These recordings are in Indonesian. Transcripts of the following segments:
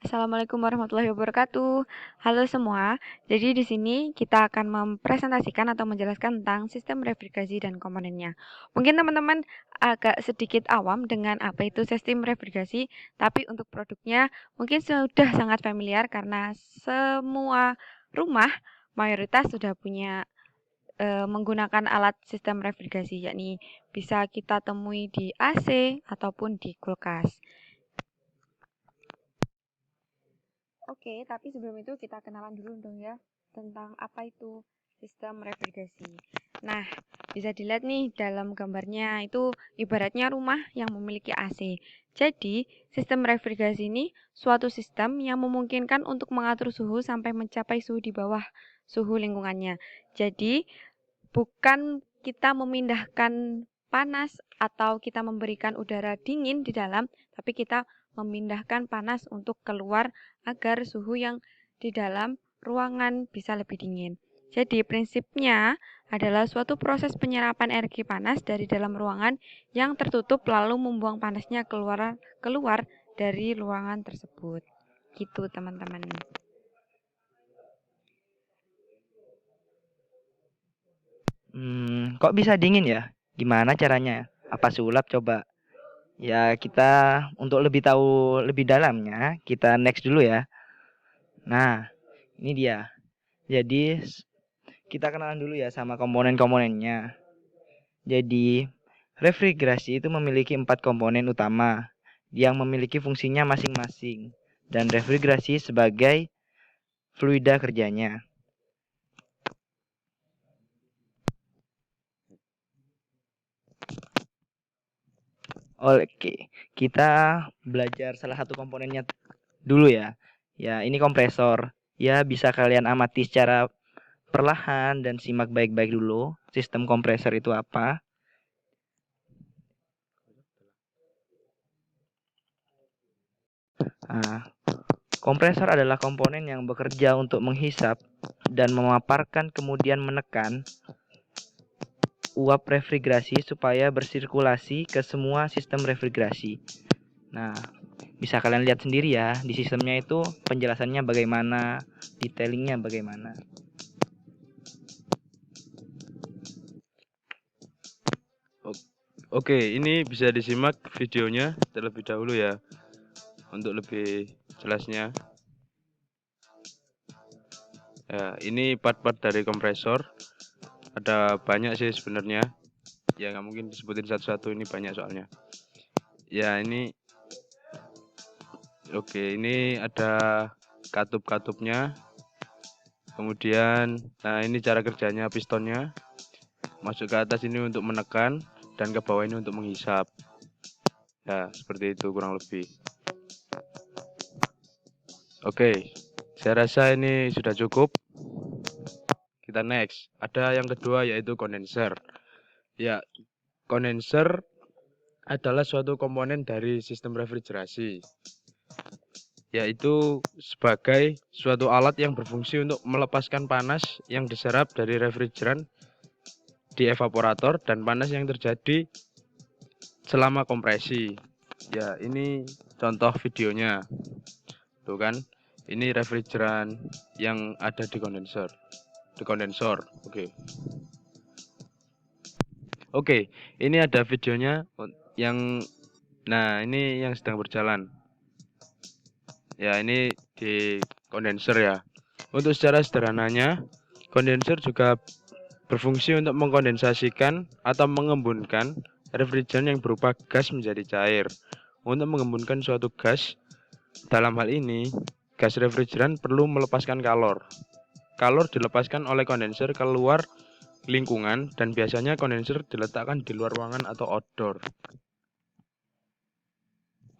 Assalamualaikum warahmatullahi wabarakatuh. Halo semua. Jadi di sini kita akan mempresentasikan atau menjelaskan tentang sistem refrigerasi dan komponennya. Mungkin teman-teman agak sedikit awam dengan apa itu sistem refrigerasi, tapi untuk produknya mungkin sudah sangat familiar karena semua rumah mayoritas sudah punya menggunakan alat sistem refrigerasi, yakni bisa kita temui di AC ataupun di kulkas. Oke, tapi sebelum itu kita kenalan dulu dong ya tentang apa itu sistem refrigerasi. Nah, bisa dilihat nih dalam gambarnya itu ibaratnya rumah yang memiliki AC. Jadi, sistem refrigerasi ini suatu sistem yang memungkinkan untuk mengatur suhu sampai mencapai suhu di bawah suhu lingkungannya. Jadi, bukan kita memindahkan panas atau kita memberikan udara dingin di dalam, tapi kita memindahkan panas untuk keluar agar suhu yang di dalam ruangan bisa lebih dingin. Jadi prinsipnya adalah suatu proses penyerapan energi panas dari dalam ruangan yang tertutup lalu membuang panasnya keluar dari ruangan tersebut. Gitu teman-teman. Kok bisa dingin ya? Gimana caranya? Apa sulap coba? Ya, kita untuk lebih tahu lebih dalamnya, kita next dulu ya. Nah, ini dia. Jadi, kita kenalan dulu ya sama komponen-komponennya. Jadi, refrigerasi itu memiliki 4 komponen utama yang memiliki fungsinya masing-masing dan refrigerasi sebagai fluida kerjanya. Oke, kita belajar salah satu komponennya dulu ya. Ya, ini kompresor. Ya, bisa kalian amati secara perlahan dan simak baik-baik dulu sistem kompresor itu apa. Nah, kompresor adalah komponen yang bekerja untuk menghisap dan memaparkan kemudian menekan uap refrigerasi supaya bersirkulasi ke semua sistem refrigerasi. Nah, bisa kalian lihat sendiri ya, di sistemnya itu penjelasannya bagaimana, detailingnya bagaimana. Oke, ini bisa disimak videonya terlebih dahulu ya, untuk lebih jelasnya. Ya, ini part-part dari kompresor. Ada banyak sih sebenarnya. Ya, nggak mungkin disebutin satu-satu, ini banyak soalnya. Ya, ini oke, ini ada katup-katupnya. Kemudian, nah ini cara kerjanya pistonnya. Masuk ke atas ini untuk menekan, dan ke bawah ini untuk menghisap. Ya, seperti itu kurang lebih. Oke, saya rasa ini sudah cukup. Kita next. Ada yang kedua yaitu kondenser. Ya, kondenser adalah suatu komponen dari sistem refrigerasi, yaitu sebagai suatu alat yang berfungsi untuk melepaskan panas yang diserap dari refrigeran di evaporator dan panas yang terjadi selama kompresi. Ya, ini contoh videonya. Tuh kan, ini refrigeran yang ada di kondensor. Di kondensor. Oke, ini ada videonya yang ini yang sedang berjalan. Ya, ini di kondenser ya. Untuk secara sederhananya, kondenser juga berfungsi untuk mengkondensasikan atau mengembunkan refrigeran yang berupa gas menjadi cair. Untuk mengembunkan suatu gas, dalam hal ini, gas refrigeran perlu melepaskan kalor. Kalor dilepaskan oleh kondenser keluar lingkungan dan biasanya kondenser diletakkan di luar ruangan atau outdoor.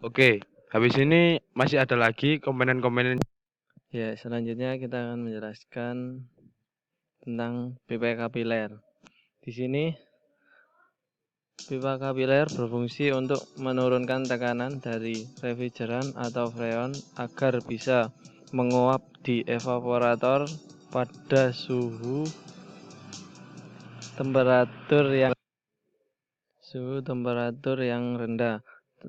Oke, habis ini masih ada lagi komponen-komponen. Ya, selanjutnya kita akan menjelaskan tentang pipa kapiler. Di sini pipa kapiler berfungsi untuk menurunkan tekanan dari refrigeran atau freon agar bisa menguap di evaporator pada suhu temperatur yang rendah.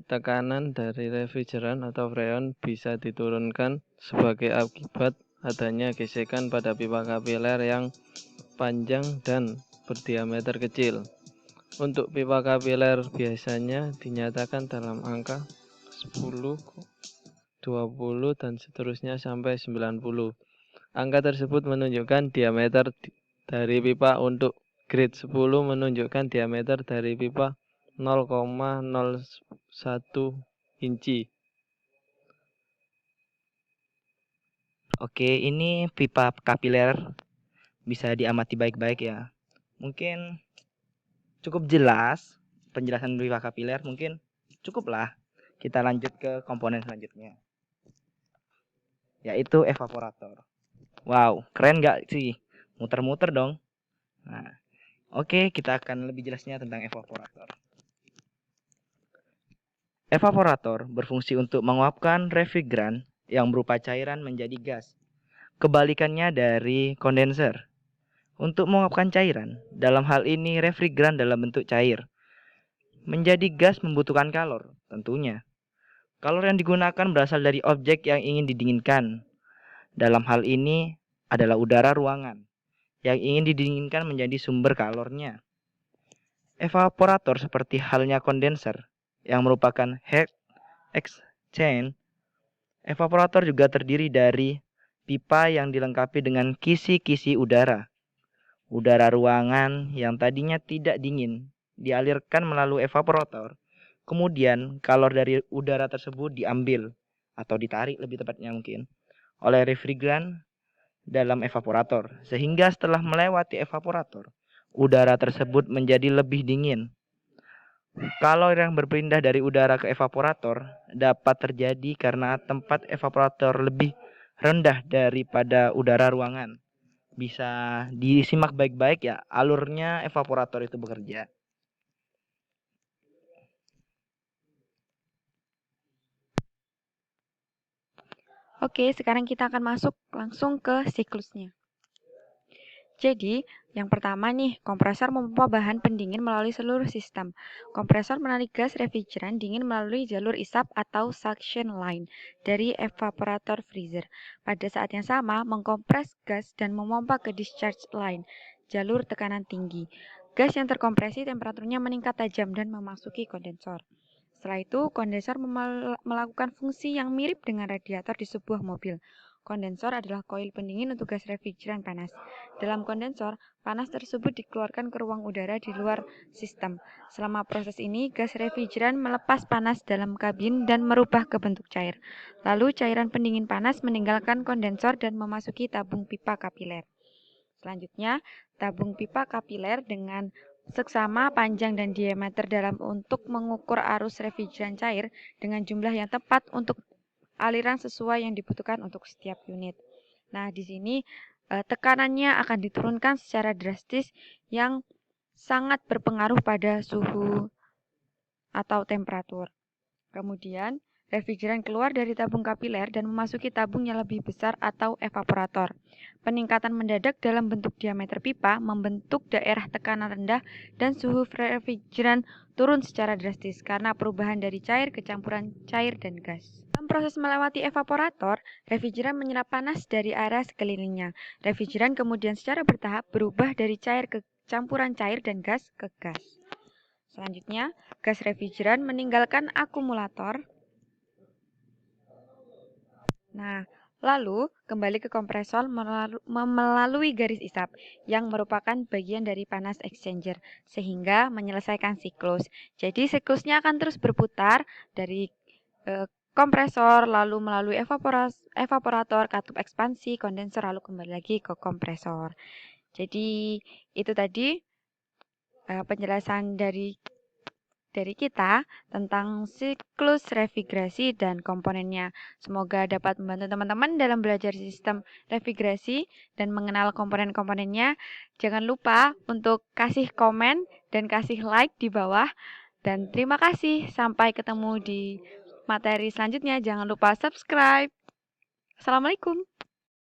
tekanan dari refrigeran atau freon bisa diturunkan sebagai akibat adanya gesekan pada pipa kapiler yang panjang dan berdiameter kecil. Untuk pipa kapiler biasanya dinyatakan dalam angka 10, 20, dan seterusnya sampai 90. Angka tersebut menunjukkan diameter dari pipa. Untuk grade 10 menunjukkan diameter dari pipa 0,01 inci. Oke, ini pipa kapiler bisa diamati baik-baik ya. Mungkin cukup jelas penjelasan pipa kapiler, mungkin cukuplah. Kita lanjut ke komponen selanjutnya, yaitu evaporator. Wow, keren nggak sih? Muter-muter dong. Nah, oke, kita akan lebih jelasnya tentang evaporator. Evaporator berfungsi untuk menguapkan refrigeran yang berupa cairan menjadi gas. Kebalikannya dari kondenser. Untuk menguapkan cairan, dalam hal ini refrigeran dalam bentuk cair, menjadi gas membutuhkan kalor, tentunya. Kalor yang digunakan berasal dari objek yang ingin didinginkan. Dalam hal ini adalah udara ruangan yang ingin didinginkan menjadi sumber kalornya. Evaporator seperti halnya kondenser yang merupakan heat exchange. Evaporator juga terdiri dari pipa yang dilengkapi dengan kisi-kisi udara. Udara ruangan yang tadinya tidak dingin dialirkan melalui evaporator. Kemudian kalor dari udara tersebut diambil atau ditarik lebih tepatnya mungkin oleh refrigeran dalam evaporator. Sehingga setelah melewati evaporator, udara tersebut menjadi lebih dingin. Kalor yang berpindah dari udara ke evaporator dapat terjadi karena tempat evaporator lebih rendah daripada udara ruangan. Bisa disimak baik-baik ya alurnya evaporator itu bekerja. Oke, sekarang kita akan masuk langsung ke siklusnya. Jadi, yang pertama nih, kompresor memompa bahan pendingin melalui seluruh sistem. Kompresor menarik gas refrigeran dingin melalui jalur isap atau suction line dari evaporator freezer. Pada saat yang sama, mengkompres gas dan memompa ke discharge line, jalur tekanan tinggi. Gas yang terkompresi temperaturnya meningkat tajam dan memasuki kondensor. Setelah itu, kondensor melakukan fungsi yang mirip dengan radiator di sebuah mobil. Kondensor adalah koil pendingin untuk gas refrigeran panas. Dalam kondensor, panas tersebut dikeluarkan ke ruang udara di luar sistem. Selama proses ini, gas refrigeran melepas panas dalam kabin dan merubah ke bentuk cair. Lalu, cairan pendingin panas meninggalkan kondensor dan memasuki tabung pipa kapiler. Selanjutnya, tabung pipa kapiler dengan seksama panjang dan diameter dalam untuk mengukur arus refrigeran cair dengan jumlah yang tepat untuk aliran sesuai yang dibutuhkan untuk setiap unit. Nah, di sini tekanannya akan diturunkan secara drastis yang sangat berpengaruh pada suhu atau temperatur. Kemudian, refrigeran keluar dari tabung kapiler dan memasuki tabung yang lebih besar atau evaporator. Peningkatan mendadak dalam bentuk diameter pipa membentuk daerah tekanan rendah dan suhu refrigeran turun secara drastis karena perubahan dari cair ke campuran cair dan gas. Dalam proses melewati evaporator, refrigeran menyerap panas dari area sekelilingnya. Refrigeran kemudian secara bertahap berubah dari cair ke campuran cair dan gas ke gas. Selanjutnya, gas refrigeran meninggalkan akumulator. Nah, lalu kembali ke kompresor melalui garis isap yang merupakan bagian dari panas exchanger sehingga menyelesaikan siklus. Jadi siklusnya akan terus berputar dari kompresor lalu melalui evaporator, katup ekspansi, kondensor lalu kembali lagi ke kompresor. Jadi itu tadi penjelasan dari kita tentang siklus refrigerasi dan komponennya. Semoga dapat membantu teman-teman dalam belajar sistem refrigerasi dan mengenal komponen-komponennya. Jangan lupa untuk kasih komen dan kasih like di bawah. Dan terima kasih. Sampai ketemu di materi selanjutnya. Jangan lupa subscribe. Assalamualaikum.